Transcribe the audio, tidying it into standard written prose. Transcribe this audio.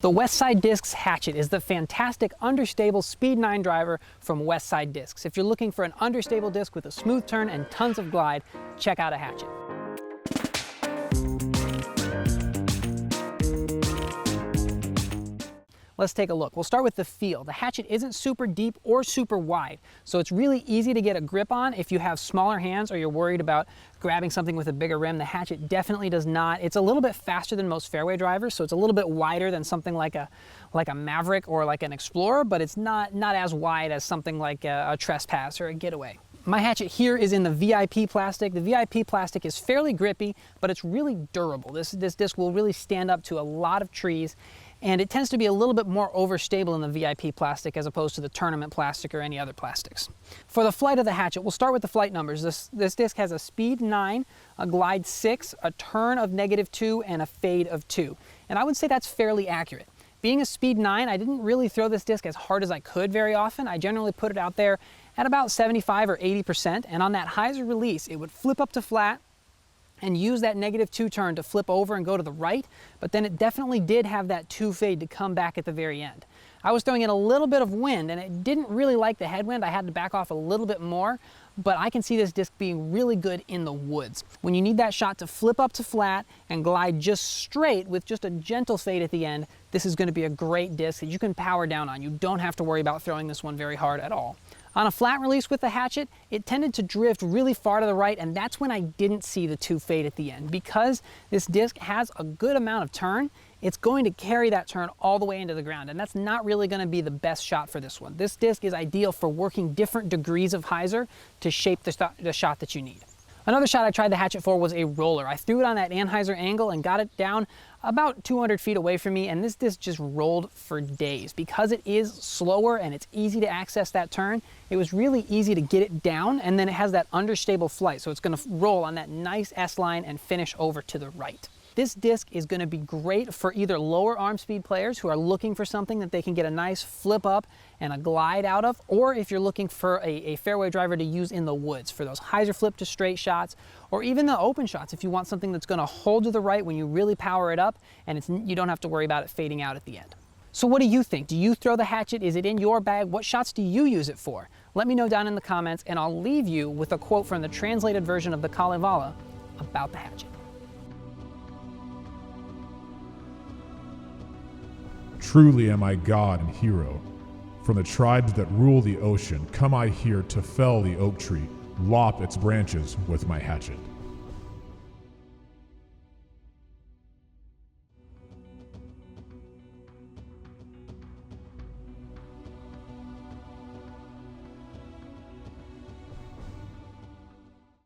The Westside Discs Hatchet is the fantastic understable Speed 9 driver from Westside Discs. If you're looking for an understable disc with a smooth turn and tons of glide, check out a Hatchet. Let's take a look. We'll start with the feel. The Hatchet isn't super deep or super wide, so it's really easy to get a grip on if you have smaller hands or you're worried about grabbing something with a bigger rim. The Hatchet definitely does not. It's a little bit faster than most fairway drivers, so it's a little bit wider than something like a Maverick or like an Explorer, but it's not as wide as something like a Trespass or a Getaway. My Hatchet here is in the VIP plastic. The VIP plastic is fairly grippy, but it's really durable. This disc will really stand up to a lot of trees, and it tends to be a little bit more overstable in the VIP plastic as opposed to the tournament plastic or any other plastics. For the flight of the Hatchet, we'll start with the flight numbers. This disc has a speed 9, a glide 6, a turn of -2, and a fade of 2. And I would say that's fairly accurate. Being a speed 9, I didn't really throw this disc as hard as I could very often. I generally put it out there at about 75 or 80%, and on that hyzer release, it would flip up to flat and use that -2 turn to flip over and go to the right, but then it definitely did have that 2 fade to come back at the very end. I was throwing in a little bit of wind, and it didn't really like the headwind. I had to back off a little bit more, but I can see this disc being really good in the woods. When you need that shot to flip up to flat and glide just straight with just a gentle fade at the end, this is going to be a great disc that you can power down on. You don't have to worry about throwing this one very hard at all. On a flat release with the Hatchet, it tended to drift really far to the right, and that's when I didn't see the 2 fade at the end. Because this disc has a good amount of turn, it's going to carry that turn all the way into the ground, and that's not really going to be the best shot for this one. This disc is ideal for working different degrees of hyzer to shape the shot that you need. Another shot I tried the Hatchet for was a roller. I threw it on that anhyzer angle and got it down about 200 feet away from me, and this disc just rolled for days. Because it is slower and it's easy to access that turn, it was really easy to get it down, and then it has that understable flight, so it's going to roll on that nice S-line and finish over to the right. This disc is going to be great for either lower arm speed players who are looking for something that they can get a nice flip up and a glide out of, or if you're looking for a fairway driver to use in the woods for those hyzer flip to straight shots, or even the open shots if you want something that's going to hold to the right when you really power it up and you don't have to worry about it fading out at the end. So what do you think? Do you throw the Hatchet? Is it in your bag? What shots do you use it for? Let me know down in the comments, and I'll leave you with a quote from the translated version of the Kalevala about the Hatchet. Truly am I God and hero. From the tribes that rule the ocean, come I here to fell the oak tree, lop its branches with my hatchet.